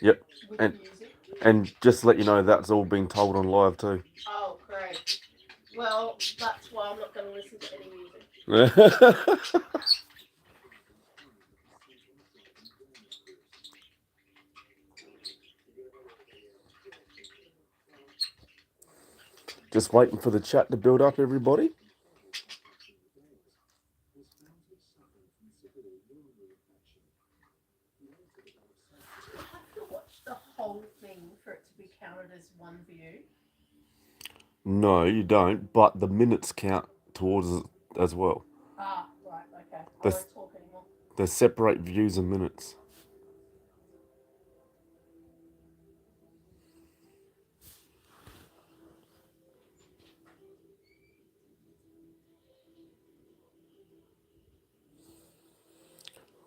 Yep. with And music. just to let you know, that's all being told on live too. Oh, great. Well, that's why I'm not going to listen to any music. Just waiting for the chat to build up, everybody. Do you have to watch the whole thing for it to be counted as one view? No, you don't, but the minutes count towards it as well. Ah, right, okay. I They, won't talk anymore. they separate views and minutes.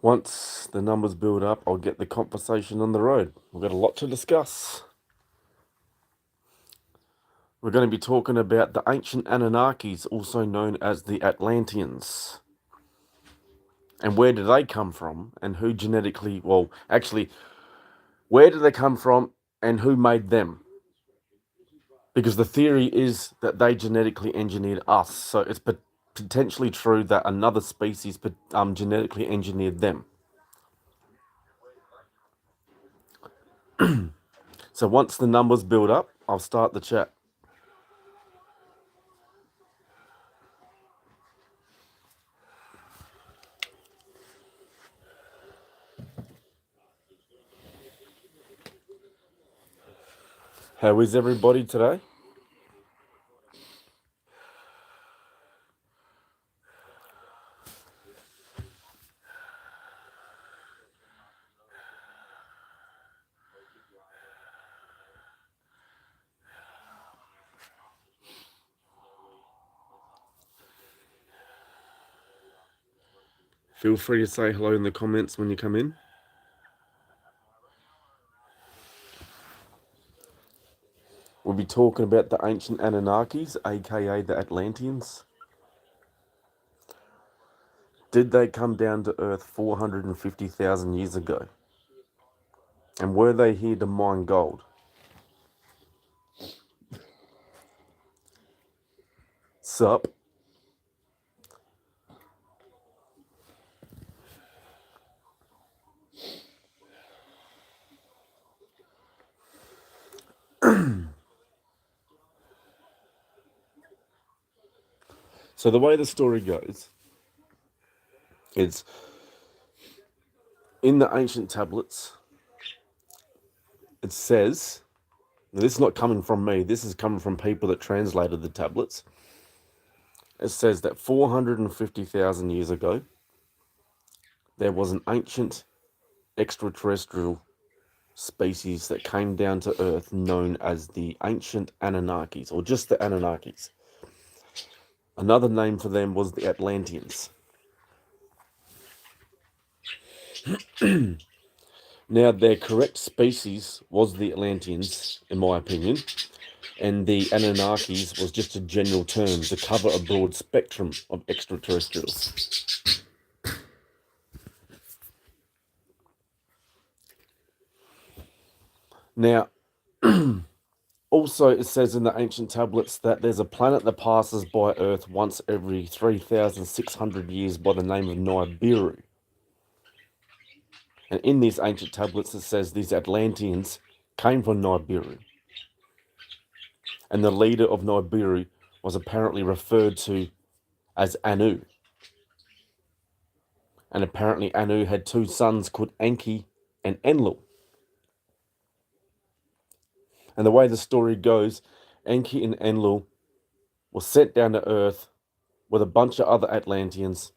Once the numbers build up, I'll get the conversation on the road. We've got a lot to discuss. We're going to be talking about the Ancient Anunnakis, also known as the Atlanteans. And where do they come from, and who genetically, well, actually, where do they come from and who made them? Because the theory is that they genetically engineered us. So it's potentially true that another species genetically engineered them. So once the numbers build up, I'll start the chat. How is everybody today? Feel free to say hello in the comments when you come in. We'll be talking about the Ancient Anunnakis, aka the Atlanteans. Did they come down to Earth 450,000 years ago? And were they here to mine gold? Sup? So the way the story goes is in the ancient tablets, it says, now this is not coming from me, this is coming from people that translated the tablets. It says that 450,000 years ago, there was an ancient extraterrestrial species that came down to Earth known as the Ancient Anunnakis, or just the Anunnakis. Another name for them was the Atlanteans. Now, their correct species was the Atlanteans, in my opinion, and the Anunnakis was just a general term to cover a broad spectrum of extraterrestrials. Now, also it says in the ancient tablets that there's a planet that passes by Earth once every 3,600 years by the name of Nibiru. And in these ancient tablets it says these Atlanteans came from Nibiru. And the leader of Nibiru was apparently referred to as Anu. And apparently Anu had two sons called Enki and Enlil. And the way the story goes, Enki and Enlil were sent down to Earth with a bunch of other Atlanteans.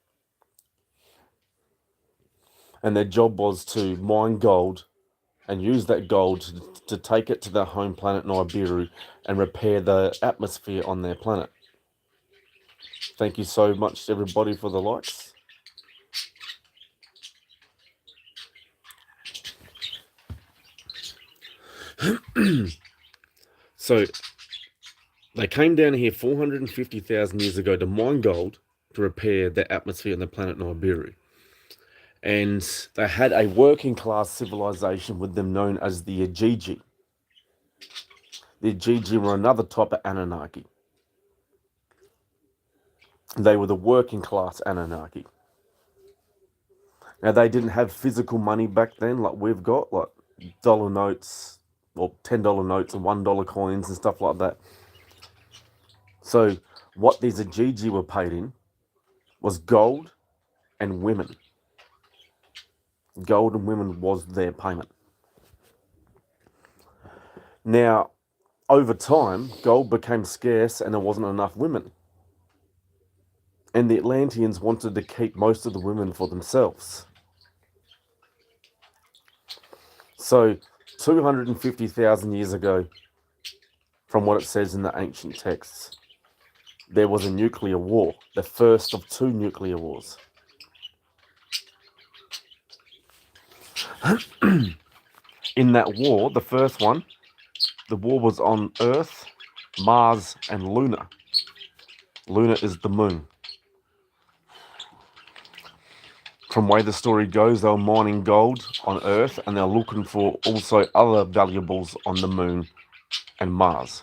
And their job was to mine gold and use that gold to take it to their home planet Nibiru and repair the atmosphere on their planet. Thank you so much, everybody, for the likes. So they came down here 450,000 years ago to mine gold to repair the atmosphere on the planet Nibiru. And they had a working class civilization with them known as the Igigi. The Igigi were another type of Anunnaki. They were the working class Anunnaki. Now, they didn't have physical money back then like we've got, like dollar notes, or $10 notes and $1 coins and stuff like that. So, what these Igigi were paid in was gold and women. Gold and women was their payment. Now, over time, gold became scarce and there wasn't enough women. And the Atlanteans wanted to keep most of the women for themselves. So, 250,000 years ago, from what it says in the ancient texts, there was a nuclear war, the first of two nuclear wars. In that war, the first one, the war was on Earth, Mars, and Luna. Luna is the moon. From the way the story goes, they were mining gold on Earth and they're looking for also other valuables on the moon and Mars.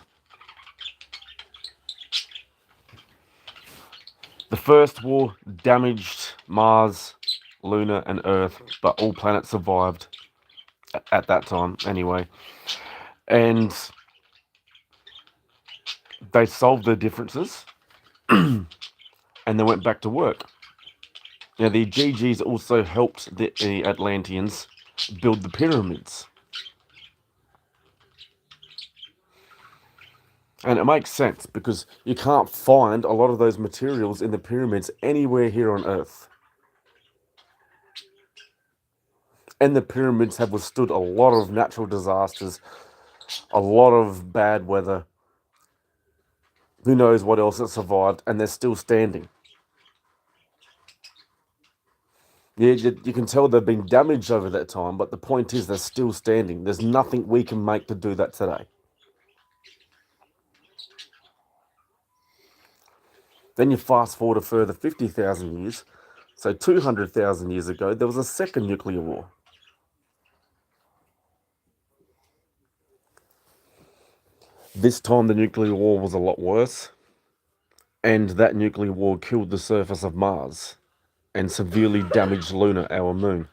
The first war damaged Mars, Luna, and Earth, but all planets survived at that time anyway. And they solved their differences and they went back to work. Now, the Igigis also helped the Atlanteans build the pyramids. And it makes sense because you can't find a lot of those materials in the pyramids anywhere here on Earth. And the pyramids have withstood a lot of natural disasters, a lot of bad weather. Who knows what else has survived, and they're still standing. Yeah, you can tell they've been damaged over that time, but the point is they're still standing. There's nothing we can make to do that today. Then you fast forward a further 50,000 years. So 200,000 years ago, there was a second nuclear war. This time the nuclear war was a lot worse. And that nuclear war killed the surface of Mars and severely damaged Luna, our moon.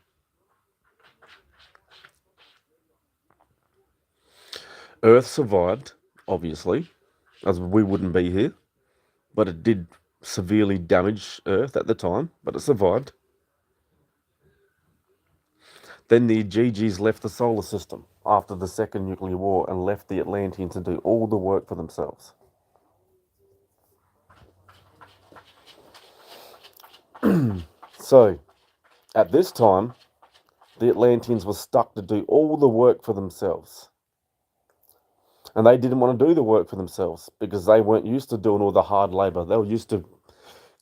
Earth survived, obviously, as we wouldn't be here, but it did severely damage Earth at the time, but it survived. Then the Igigis left the solar system after the second nuclear war and left the Atlanteans to do all the work for themselves. So, at this time, the Atlanteans were stuck to do all the work for themselves. And they didn't want to do the work for themselves because they weren't used to doing all the hard labor. They were used to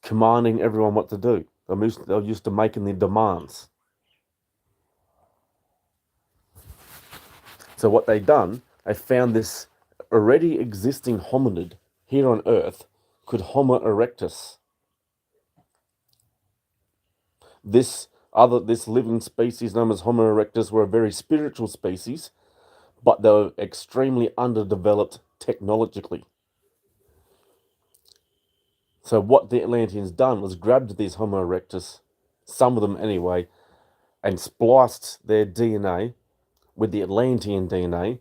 commanding everyone what to do. They were used to making the demands. So what they done, they found this already existing hominid here on Earth called Homo erectus. This living species known as Homo erectus were a very spiritual species, but they were extremely underdeveloped technologically. So what the Atlanteans done was grabbed these Homo erectus, some of them anyway, and spliced their DNA with the Atlantean DNA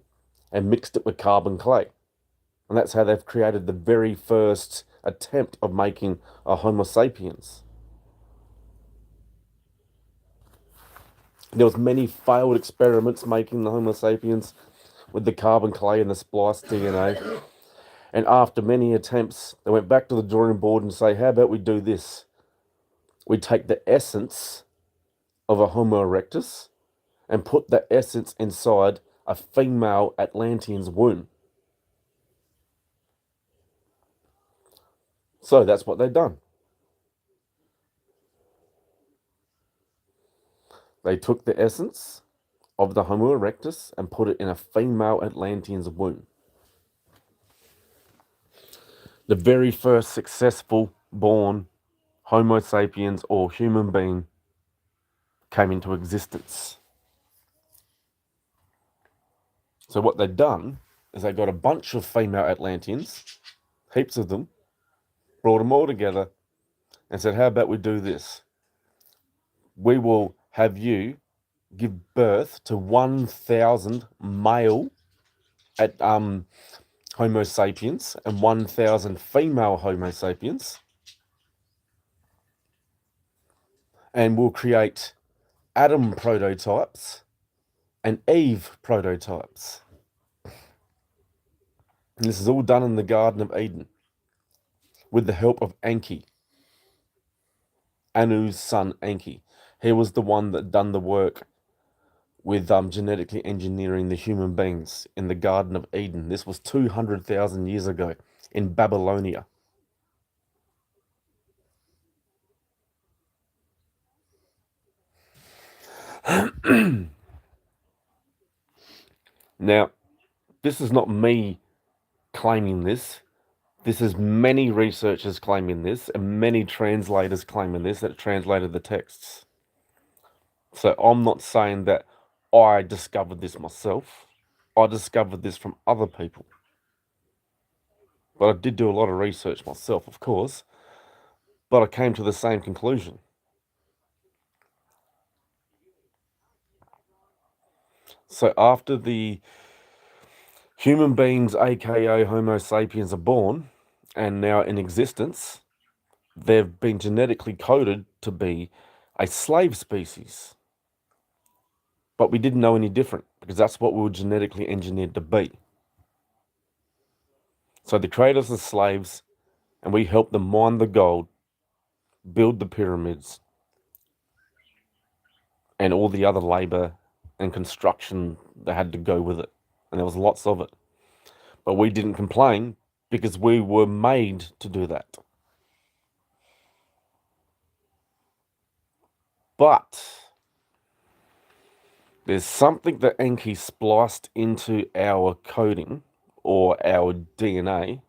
and mixed it with carbon clay. And that's how they've created the very first attempt of making a Homo sapiens. There was many failed experiments making the Homo sapiens with the carbon clay and the spliced DNA. And after many attempts, they went back to the drawing board and say, how about we do this? We take the essence of a Homo erectus and put the essence inside a female Atlantean's womb. So that's what they've done. They took the essence of the Homo erectus and put it in a female Atlantean's womb. The very first successful born Homo sapiens or human being came into existence. So what they'd done is they got a bunch of female Atlanteans, heaps of them, brought them all together and said, how about we do this? We will have you give birth to 1,000 male at Homo sapiens and 1,000 female Homo sapiens, and we'll create Adam prototypes and Eve prototypes. And this is all done in the Garden of Eden with the help of Enki, Anu's son Enki. He was the one that done the work with genetically engineering the human beings in the Garden of Eden. This was 200,000 years ago in Babylonia. Now, this is not me claiming this. This is many researchers claiming this and many translators claiming this that translated the texts. So I'm not saying that I discovered this myself. I discovered this from other people. But I did do a lot of research myself, of course. But I came to the same conclusion. So after the human beings, aka Homo sapiens, are born and now in existence, they've been genetically coded to be a slave species. But we didn't know any different because that's what we were genetically engineered to be. So they created us as slaves and we helped them mine the gold, build the pyramids, and all the other labor and construction that had to go with it. And there was lots of it. But we didn't complain because we were made to do that. But there's something that Enki spliced into our coding or our DNA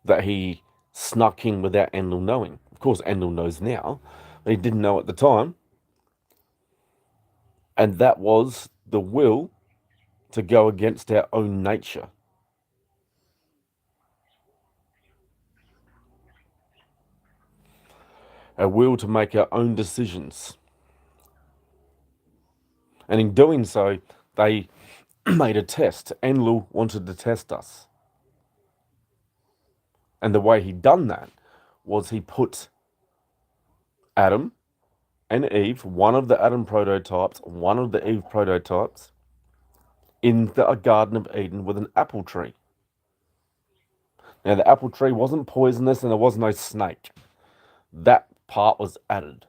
that he snuck in without Enlil knowing. Of course, Enlil knows now, but he didn't know at the time. And that was the will to go against our own nature. A will to make our own decisions. And in doing so, they made a test. Enlil wanted to test us. And the way he done that was he put Adam and Eve, one of the Adam prototypes, one of the Eve prototypes, in the Garden of Eden with an apple tree. Now, the apple tree wasn't poisonous and there was no snake. That part was added.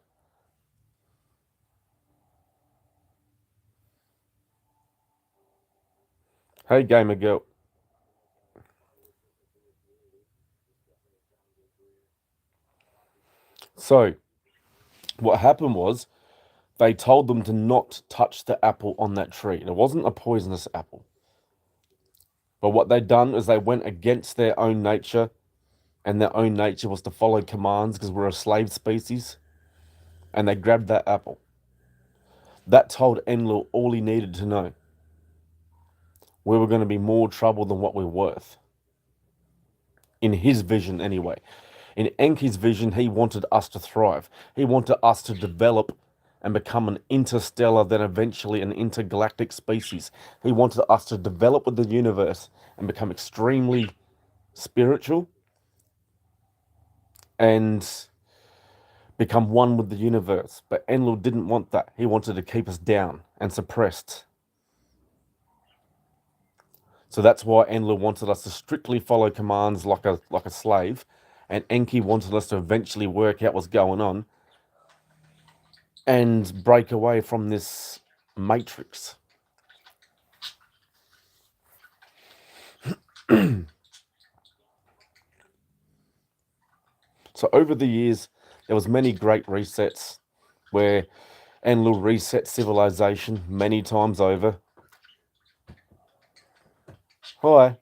Hey, gamer girl. So, what happened was they told them to not touch the apple on that tree. It wasn't a poisonous apple. But what they'd done is they went against their own nature, and their own nature was to follow commands because we're a slave species, and they grabbed that apple. That told Enlil all he needed to know. We were going to be more trouble than what we're worth. In his vision, anyway. In Enki's vision, he wanted us to thrive. He wanted us to develop and become an interstellar, then eventually an intergalactic species. He wanted us to develop with the universe and become extremely spiritual and become one with the universe. But Enlil didn't want that. He wanted to keep us down and suppressed. So that's why Enlil wanted us to strictly follow commands like a slave, and Enki wanted us to eventually work out what's going on and break away from this matrix. So over the years, there was many great resets where Enlil reset civilization many times over. Hi.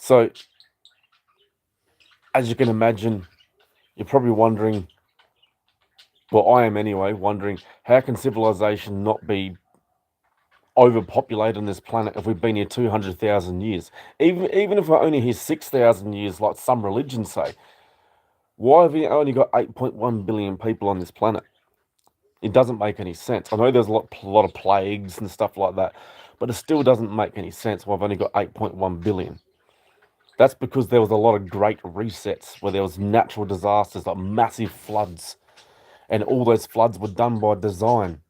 So, as you can imagine, you're probably wondering, well, I am anyway, wondering how can civilization not be overpopulated on this planet if we've been here 200,000 years? Even if we're only here 6,000 years, like some religions say, why have we only got 8.1 billion people on this planet? It doesn't make any sense. I know there's a lot of plagues and stuff like that, but it still doesn't make any sense why I've only got 8.1 billion. That's because there was a lot of great resets where there was natural disasters like massive floods, and all those floods were done by design.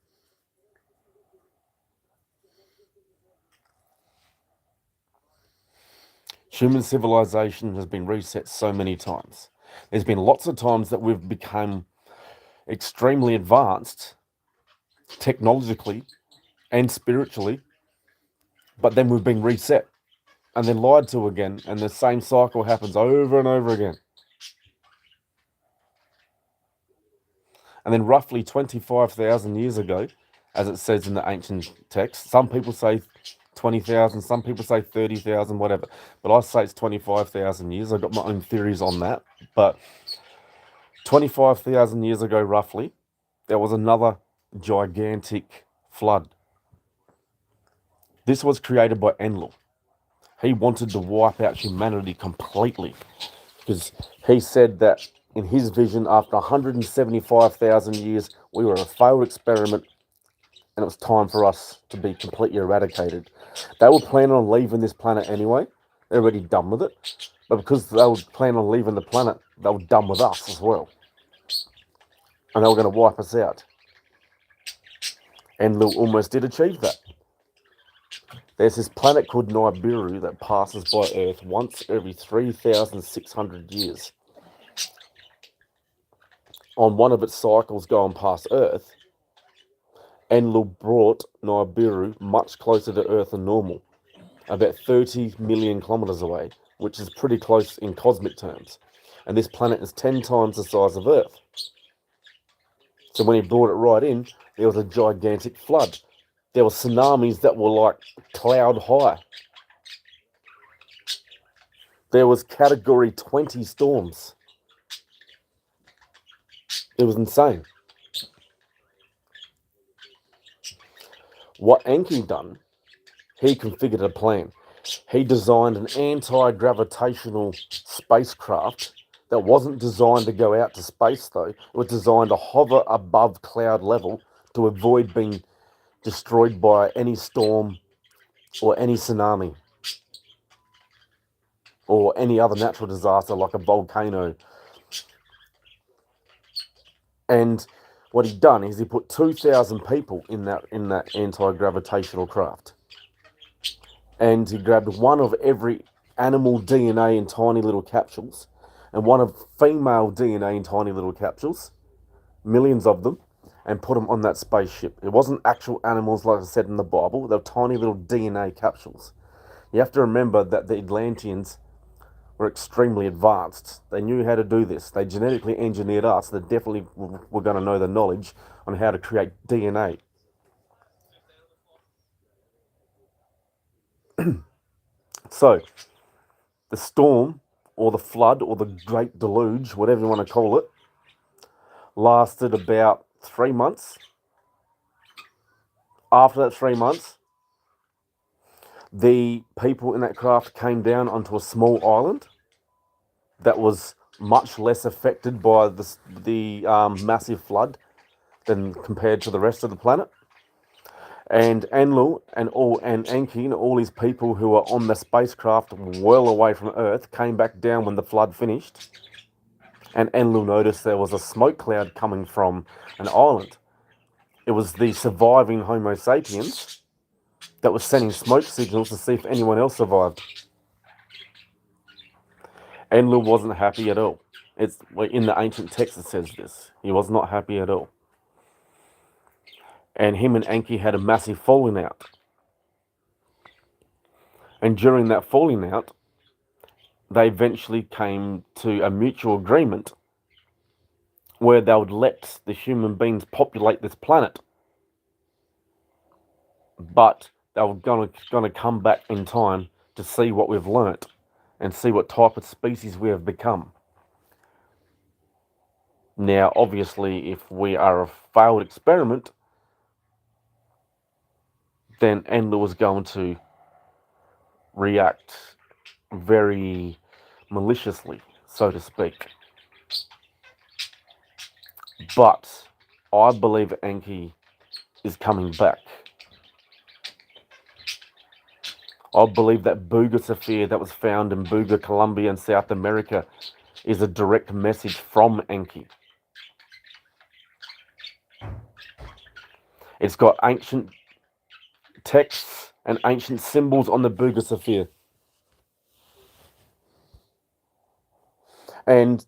Human civilization has been reset so many times. There's been lots of times that we've become extremely advanced technologically and spiritually, but then we've been reset and then lied to again, and the same cycle happens over and over again. And then roughly 25,000 years ago, as it says in the ancient text, some people say 20,000, some people say 30,000, whatever. But I say it's 25,000 years. I've got my own theories on that. But 25,000 years ago, roughly, there was another gigantic flood. This was created by Enlil. He wanted to wipe out humanity completely because he said that in his vision, after 175,000 years, we were a failed experiment and it was time for us to be completely eradicated. They were planning on leaving this planet anyway. They're already done with it. But because they were planning on leaving the planet, they were done with us as well. And they were going to wipe us out. And Enlil almost did achieve that. There's this planet called Nibiru that passes by Earth once every 3,600 years. On one of its cycles going past Earth, Enlil brought Nibiru much closer to Earth than normal, about 30 million kilometers away, which is pretty close in cosmic terms. And this planet is 10 times the size of Earth. So when he brought it right in, there was a gigantic flood. There were tsunamis that were like cloud high. There was category 20 storms. It was insane. What Enki done, he configured a plan. He designed an anti-gravitational spacecraft that wasn't designed to go out to space, though. It was designed to hover above cloud level to avoid being destroyed by any storm or any tsunami or any other natural disaster like a volcano. And what he'd done is he put 2,000 people in that anti-gravitational craft. And he grabbed one of every animal DNA in tiny little capsules and one of female DNA in tiny little capsules, millions of them, and put them on that spaceship. It wasn't actual animals like I said in the Bible. They were tiny little DNA capsules. You have to remember that the Atlanteans were extremely advanced. They knew how to do this. They genetically engineered us. They definitely were going to know the knowledge on how to create DNA. So, the storm, or the flood, or the great deluge, whatever you want to call it, lasted about 3 months. After that 3 months, the people in that craft came down onto a small island that was much less affected by the massive flood than compared to the rest of the planet. And Enlil and Enki and all his people who were on the spacecraft well away from Earth came back down when the flood finished. And Enlil noticed there was a smoke cloud coming from an island. It was the surviving Homo sapiens that was sending smoke signals to see if anyone else survived. Enlil wasn't happy at all. It's in the ancient text it says this. He was not happy at all. And him and Enki had a massive falling out. And during that falling out, they eventually came to a mutual agreement where they would let the human beings populate this planet. But they were going to come back in time to see what we've learnt and see what type of species we have become. Now, obviously, if we are a failed experiment, then Enlil is going to react very maliciously, so to speak. But I believe Enki is coming back. I believe that Booga Sophia that was found in Booga, Colombia, in South America is a direct message from Enki. It's got ancient texts and ancient symbols on the Booga Sophia. And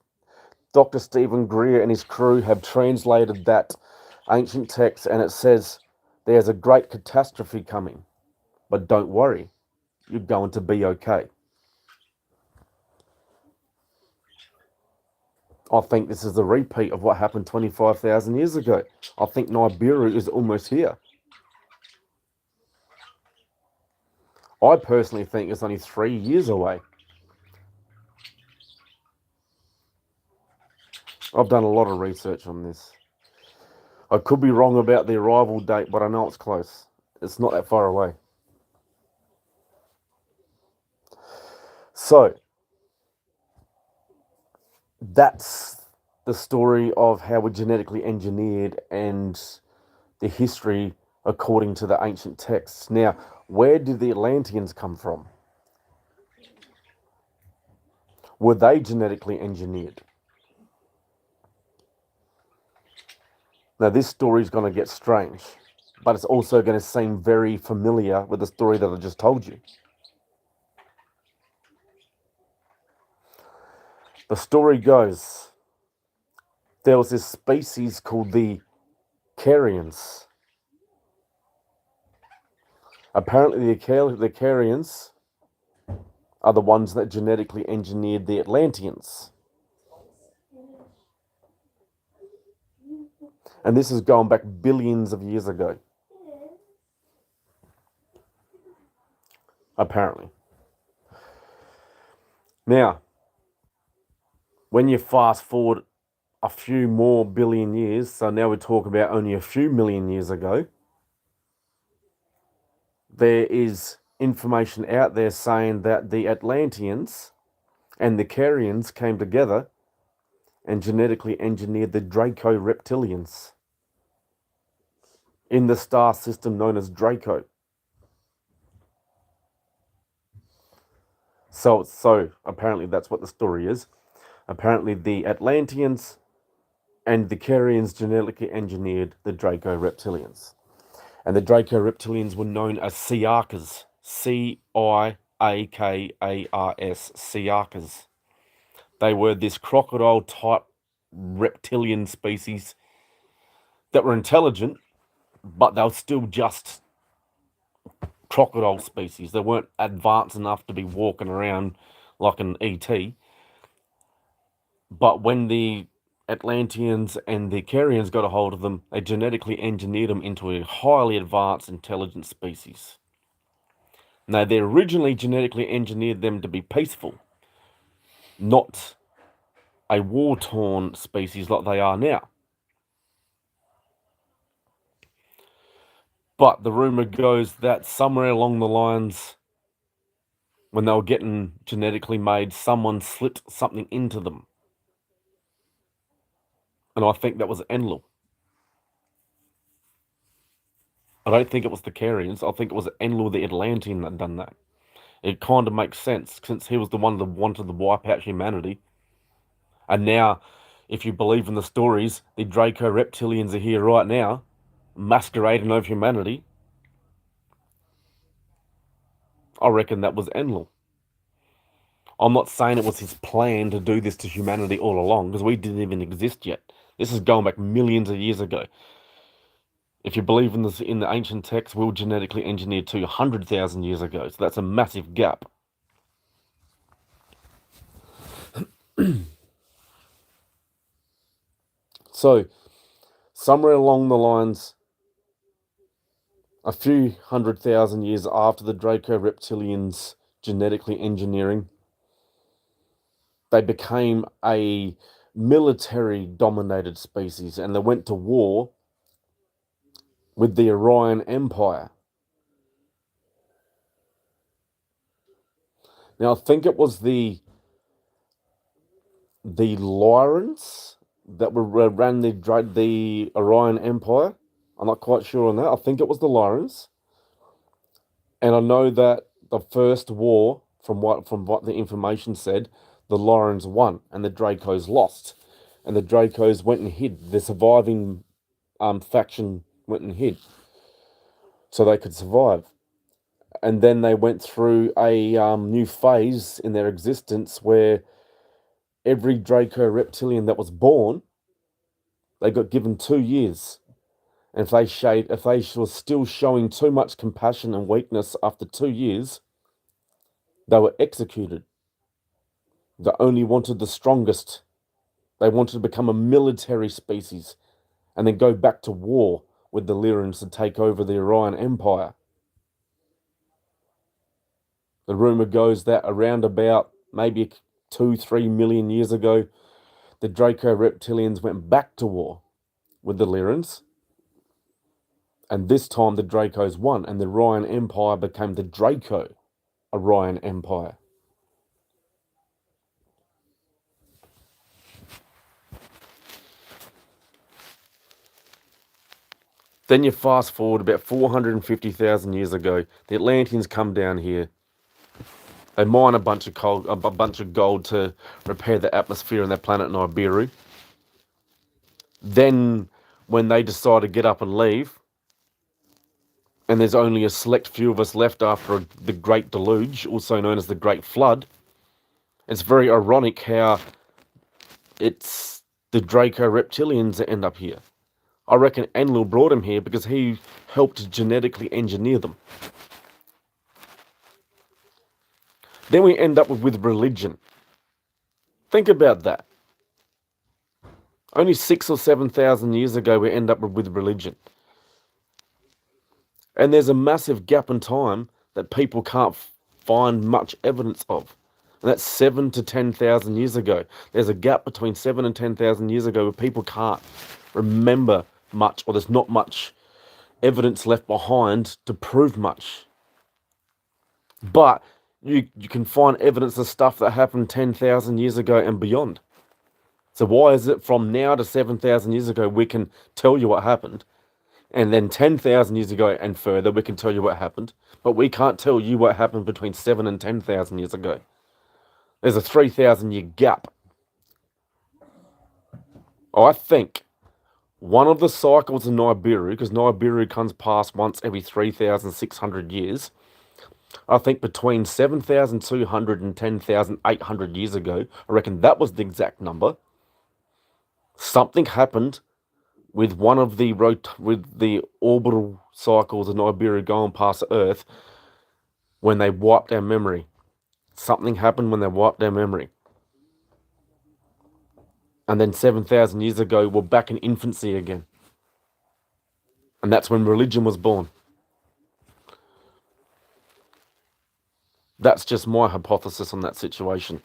Dr. Stephen Greer and his crew have translated that ancient text, and it says there's a great catastrophe coming, but don't worry, you're going to be okay. I think this is a repeat of what happened 25,000 years ago. I think Nibiru is almost here. I personally think it's only 3 years away. I've done a lot of research on this. I could be wrong about the arrival date, but I know it's close. It's not that far away. So, that's the story of how we're genetically engineered and the history according to the ancient texts. Now, where did the Atlanteans come from? Were they genetically engineered? Now, this story is going to get strange, but it's also going to seem very familiar with the story that I just told you. The story goes, there was this species called the Carians. Apparently, the Carians are the ones that genetically engineered the Atlanteans. And this is going back billions of years ago. Apparently. Now, when you fast forward a few more billion years, so now we're talking about only a few million years ago, there is information out there saying that the Atlanteans and the Carians came together and genetically engineered the Draco reptilians in the star system known as Draco. So apparently that's what the story is. Apparently the Atlanteans and the Carians genetically engineered the Draco reptilians. And the Draco reptilians were known as Siakas. Ciakars. Siakas. They were this crocodile-type reptilian species that were intelligent, but they were still just crocodile species. They weren't advanced enough to be walking around like an ET. But when the Atlanteans and the Carians got a hold of them, they genetically engineered them into a highly advanced, intelligent species. Now, they originally genetically engineered them to be peaceful, not a war-torn species like they are now. But the rumor goes that somewhere along the lines, when they were getting genetically made, someone slipped something into them. And I think that was Enlil. I don't think it was the Carians. I think it was Enlil the Atlantean that done that. It kind of makes sense since he was the one that wanted to wipe out humanity. And now, if you believe in the stories, the Draco reptilians are here right now, masquerading over humanity. I reckon that was Enlil. I'm not saying it was his plan to do this to humanity all along, because we didn't even exist yet. This is going back millions of years ago. If you believe in this in the ancient texts, we were genetically engineered 200,000 years ago. So that's a massive gap. So, somewhere along the lines, a few 100,000 years after the Draco reptilians genetically engineering, they became a military-dominated species, and they went to war with the Orion Empire. Now, I think it was the Lyrans that ran the Orion Empire. I'm not quite sure on that. I think it was the Lyrans, and I know that the first war, from what the information said, the Lyrans won and the Dracos lost, and the Dracos went and hid. The surviving faction went and hid so they could survive. And then they went through a new phase in their existence where every Draco reptilian that was born, they got given 2 years. And if they were still showing too much compassion and weakness after 2 years, they were executed. They only wanted the strongest. They wanted to become a military species and then go back to war with the Lyrans to take over the Orion Empire. The rumor goes that around about maybe 2-3 million years ago, the Draco reptilians went back to war with the Lyrans. And this time the Dracos won, and the Orion Empire became the Draco Orion Empire. Then you fast forward about 450,000 years ago, the Atlanteans come down here. They mine a bunch of gold to repair the atmosphere on their planet Nibiru. Then, when they decide to get up and leave, and there's only a select few of us left after the Great Deluge, also known as the Great Flood, it's very ironic how it's the Draco reptilians that end up here. I reckon Enlil brought them here because he helped genetically engineer them. Then we end up with religion. Think about that. Only 6,000 or 7,000 years ago, we end up with religion. And there's a massive gap in time that people can't find much evidence of. And that's 7,000 to 10,000 years ago. There's a gap between 7,000 and 10,000 years ago where people can't remember much, or there's not much evidence left behind to prove much. But you can find evidence of stuff that happened 10,000 years ago and beyond. So why is it from now to 7,000 years ago we can tell you what happened, and then 10,000 years ago and further we can tell you what happened, but we can't tell you what happened between 7 and 10,000 years ago? There's a 3,000-year gap. I think one of the cycles in Nibiru, because Nibiru comes past once every 3,600 years, I think between 7,200 and 10,800 years ago, I reckon that was the exact number, something happened with one of the orbital cycles of Nibiru going past Earth when they wiped our memory. Something happened when they wiped our memory. And then 7,000 years ago, we're back in infancy again. And that's when religion was born. That's just my hypothesis on that situation.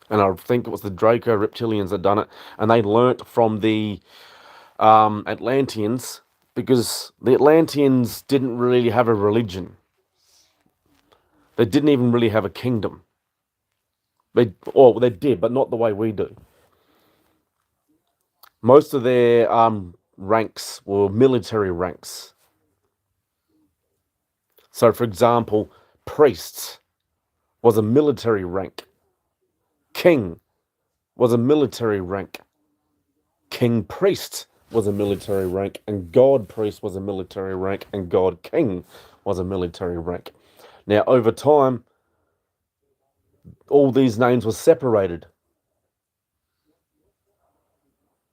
And I think it was the Draco reptilians that done it. And they learnt from the Atlanteans, because the Atlanteans didn't really have a religion. They didn't even really have a kingdom. They did, but not the way we do. Most of their ranks were military ranks. So, for example, priests was a military rank. King was a military rank. King priest was a military rank, and God priest was a military rank, and God king was a military rank. Now, over time, all these names were separated,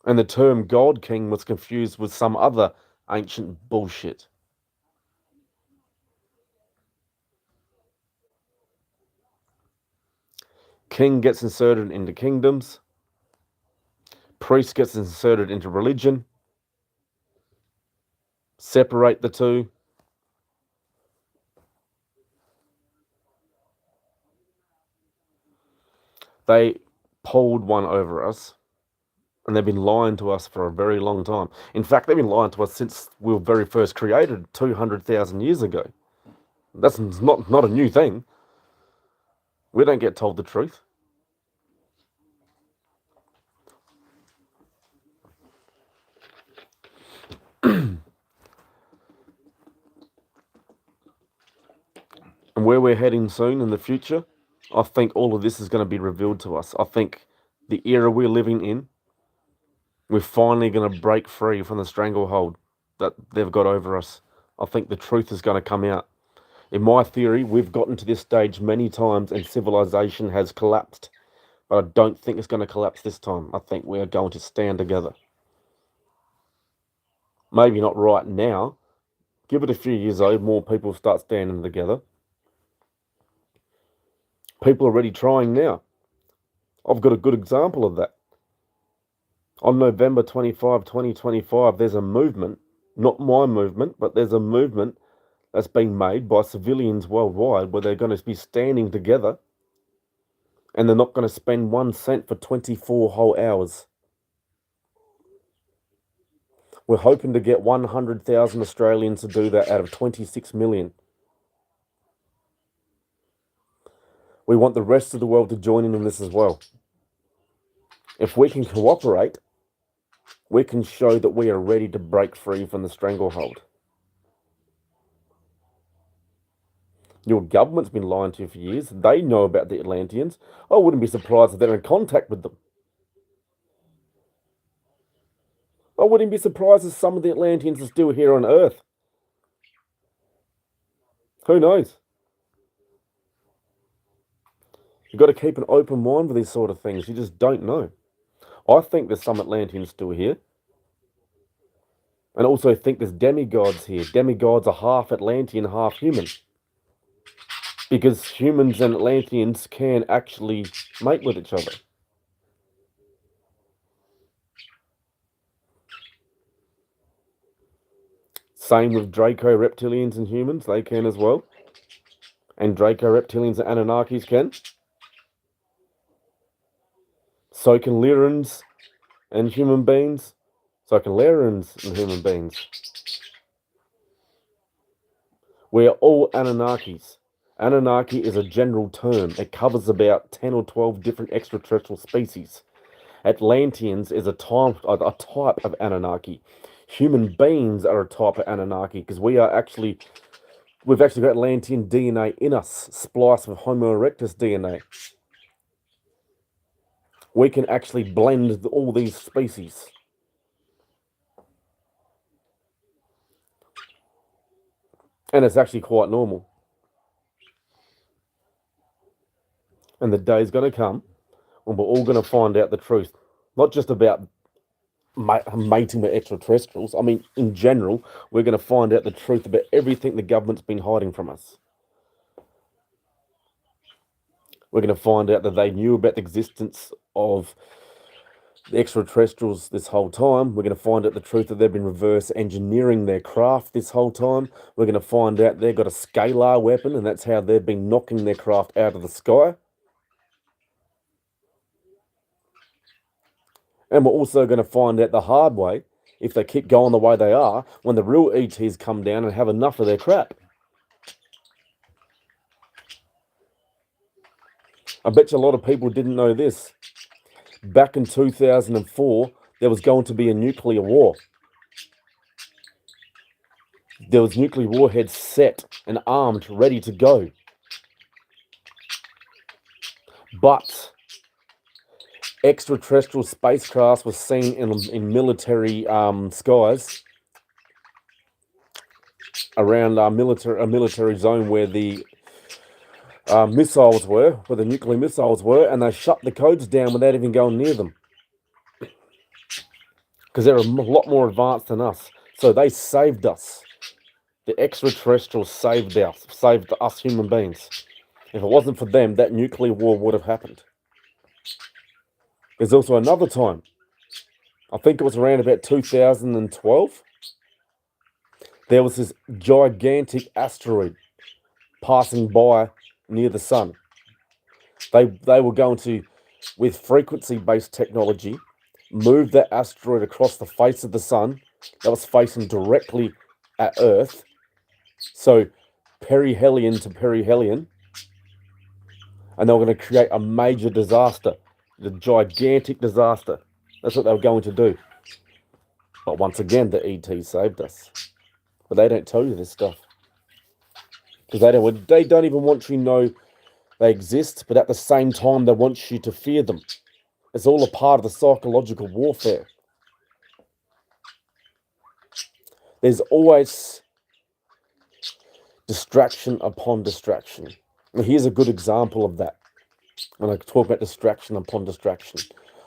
and the term God King was confused with some other ancient bullshit. King gets inserted into kingdoms. Priest gets inserted into religion. Separate the two. They pulled one over us, and they've been lying to us for a very long time. In fact, they've been lying to us since we were very first created 200,000 years ago. That's not a new thing. We don't get told the truth. And where we're heading soon in the future, I think all of this is going to be revealed to us. I think the era we're living in, we're finally going to break free from the stranglehold that they've got over us. I think the truth is going to come out. In my theory, we've gotten to this stage many times and civilization has collapsed. But I don't think it's going to collapse this time. I think we're going to stand together. Maybe not right now. Give it a few years, though, more people start standing together. People are already trying now. I've got a good example of that. On November 25, 2025, there's a movement, not my movement, but there's a movement that's being made by civilians worldwide where they're going to be standing together and they're not going to spend 1 cent for 24 whole hours. We're hoping to get 100,000 Australians to do that out of 26 million. We want the rest of the world to join in on this as well. If we can cooperate, we can show that we are ready to break free from the stranglehold. Your government's been lying to you for years. They know about the Atlanteans. I wouldn't be surprised if they're in contact with them. I wouldn't be surprised if some of the Atlanteans are still here on Earth. Who knows? You've got to keep an open mind with these sort of things. You just don't know. I think there's some Atlanteans still here. And also think there's demigods here. Demigods are half Atlantean, half human. Because humans and Atlanteans can actually mate with each other. Same with Draco reptilians and humans, they can as well. And Draco reptilians and Anunnakis can. So can Lyrans and human beings. So can Lyrans and human beings. We are all Anunnakis. Anunnaki is a general term. It covers about 10 or 12 different extraterrestrial species. Atlanteans is a type of Anunnaki. Human beings are a type of Anunnaki because we've actually got Atlantean DNA in us, spliced with Homo erectus DNA. We can actually blend all these species. And it's actually quite normal. And the day's going to come when we're all going to find out the truth. Not just about mating with extraterrestrials. I mean, in general, we're going to find out the truth about everything the government's been hiding from us. We're going to find out that they knew about the existence of the extraterrestrials this whole time. We're going to find out the truth that they've been reverse engineering their craft this whole time. We're going to find out they've got a scalar weapon, and that's how they've been knocking their craft out of the sky. And we're also going to find out the hard way, if they keep going the way they are, when the real ETs come down and have enough of their crap. I bet you a lot of people didn't know this. Back in 2004, there was going to be a nuclear war. There was nuclear warheads set and armed, ready to go. But extraterrestrial spacecraft was seen in military skies around a military zone where the missiles were, where the nuclear missiles were, and they shut the codes down without even going near them. Because they're a lot more advanced than us. So they saved us. The extraterrestrials saved us human beings. If it wasn't for them, that nuclear war would have happened. There's also another time. I think it was around about 2012. There was this gigantic asteroid passing by near the sun. They were going to with frequency-based technology, moved that asteroid across the face of the sun that was facing directly at Earth. So perihelion to perihelion. And they were going to create a major disaster, a gigantic disaster. That's what they were going to do. But once again, the ET saved us. But they don't tell you this stuff. Because they don't even want you to know they exist, but at the same time, they want you to fear them. It's all a part of the psychological warfare. There's always distraction upon distraction. And here's a good example of that. When I talk about distraction upon distraction.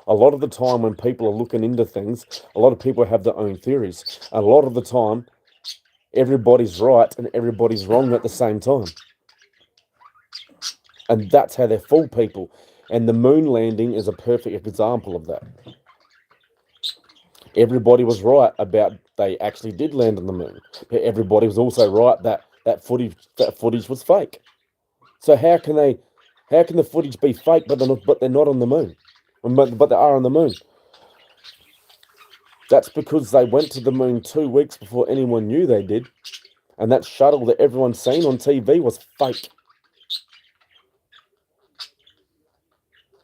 A lot of the time when people are looking into things, a lot of people have their own theories. And a lot of the time, everybody's right and everybody's wrong at the same time. And that's how they fool people. And the moon landing is a perfect example of that. Everybody was right about they actually did land on the moon. But everybody was also right that footage was fake. So how can the footage be fake but they're not on the moon? But they are on the moon. That's because they went to the moon 2 weeks before anyone knew they did. And that shuttle that everyone's seen on TV was fake.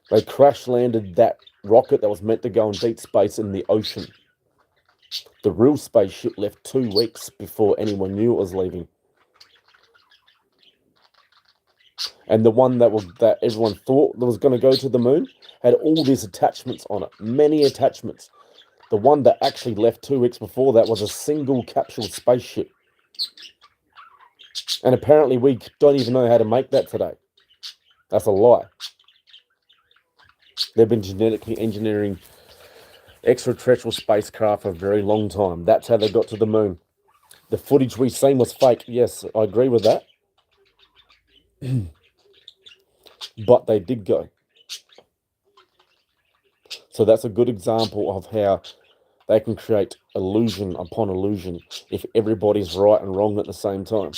They crash landed that rocket that was meant to go in deep space in the ocean. The real spaceship left 2 weeks before anyone knew it was leaving. And the one that everyone thought that was going to go to the moon had all these attachments on it, many attachments. The one that actually left 2 weeks before that was a single capsule spaceship. And apparently we don't even know how to make that today. That's a lie. They've been genetically engineering extraterrestrial spacecraft for a very long time. That's how they got to the moon. The footage we've seen was fake. Yes, I agree with that. But they did go. So that's a good example of how they can create illusion upon illusion if everybody's right and wrong at the same time.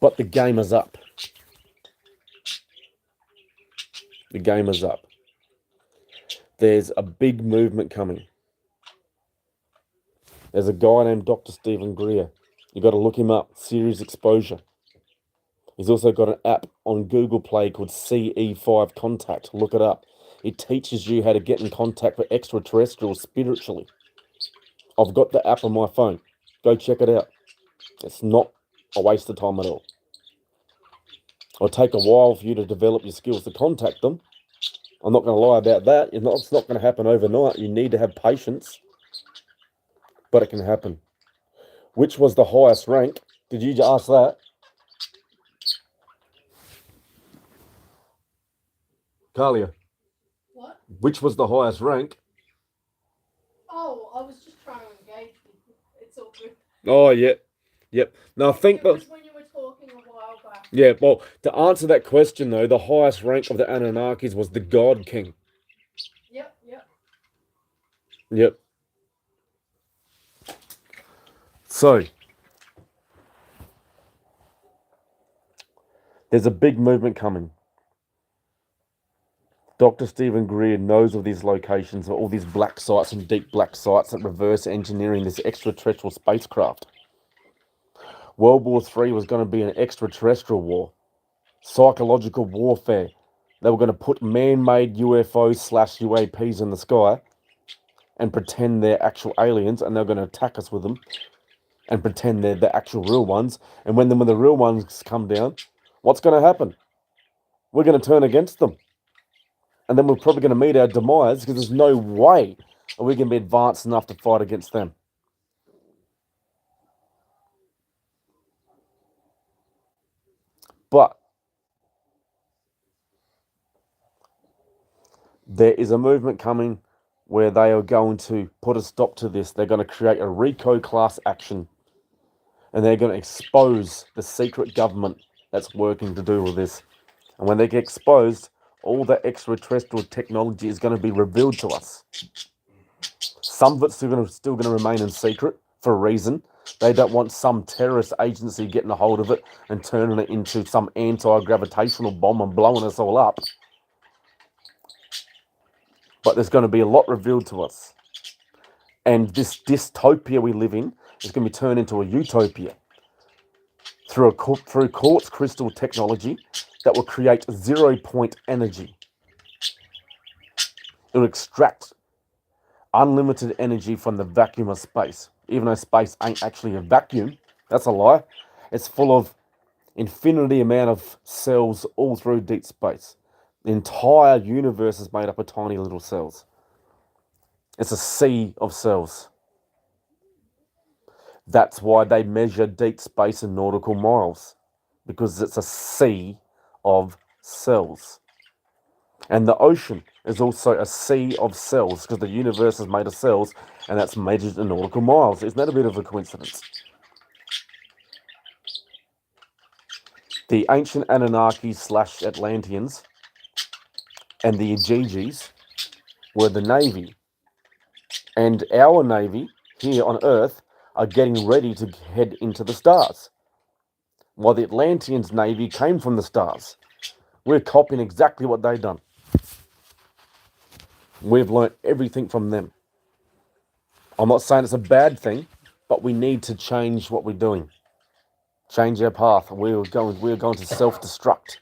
But the game is up. The game is up. There's a big movement coming. There's a guy named Dr. Stephen Greer. You got to look him up. Series Exposure. He's also got an app on Google Play called CE5 Contact. Look it up. It teaches you how to get in contact with extraterrestrials spiritually. I've got the app on my phone. Go check it out. It's not a waste of time at all. It'll take a while for you to develop your skills to contact them. I'm not going to lie about that. It's not going to happen overnight. You need to have patience. But it can happen. Which was the highest rank? Did you ask that? Kalia. What? Which was the highest rank? Oh, I was just trying to engage with you. It's all good. Oh, yeah. Yep. Now, I think It was when you were talking a while back. Yeah, well, to answer that question, though, the highest rank of the Anunnakis was the God King. Yep. So, there's a big movement coming. Dr. Stephen Greer knows of these locations, all these black sites and deep black sites that reverse engineering this extraterrestrial spacecraft. World War III was going to be an extraterrestrial war. Psychological warfare. They were going to put man-made UFOs/UAPs in the sky and pretend they're actual aliens, and they're going to attack us with them and pretend they're the actual real ones. And when the real ones come down, what's going to happen? We're going to turn against them. And then we're probably going to meet our demise because there's no way we're going to be advanced enough to fight against them. But there is a movement coming where they are going to put a stop to this. They're going to create a RICO class action. And they're going to expose the secret government that's working to do all this. And when they get exposed, all that extraterrestrial technology is going to be revealed to us. Some of it's still going to remain in secret for a reason. They don't want some terrorist agency getting a hold of it and turning it into some anti-gravitational bomb and blowing us all up. But there's going to be a lot revealed to us. And this dystopia we live in is going to be turned into a utopia through quartz crystal technology that will create 0-point energy. It will extract unlimited energy from the vacuum of space. Even though space ain't actually a vacuum, that's a lie. It's full of infinity amount of cells all through deep space. The entire universe is made up of tiny little cells. It's a sea of cells. That's why they measure deep space in nautical miles, because it's a sea of cells. And the ocean is also a sea of cells, because the universe is made of cells, and that's measured in nautical miles. Isn't that a bit of a coincidence? The ancient Anunnaki / Atlanteans and the Igigis were the Navy. And our Navy here on Earth are getting ready to head into the stars. While the Atlanteans' Navy came from the stars. We're copying exactly what they've done. We've learnt everything from them. I'm not saying it's a bad thing, but we need to change what we're doing. Change our path. We're going to self-destruct.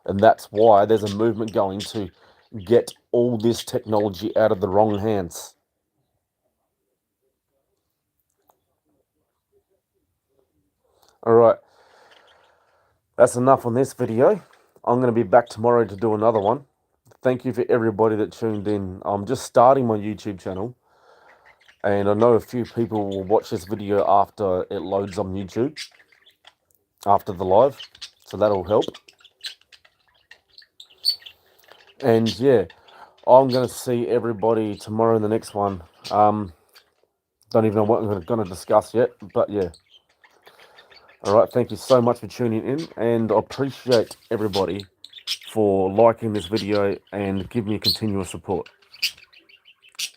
And that's why there's a movement going to get all this technology out of the wrong hands. Alright. That's enough on this video. I'm going to be back tomorrow to do another one. Thank you for everybody that tuned in. I'm just starting my YouTube channel. And I know a few people will watch this video after it loads on YouTube. After the live. So that'll help. And yeah, I'm going to see everybody tomorrow in the next one. Don't even know what I'm going to discuss yet. But yeah. Alright, thank you so much for tuning in. And I appreciate everybody for liking this video and giving me continuous support.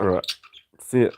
Alright, see ya.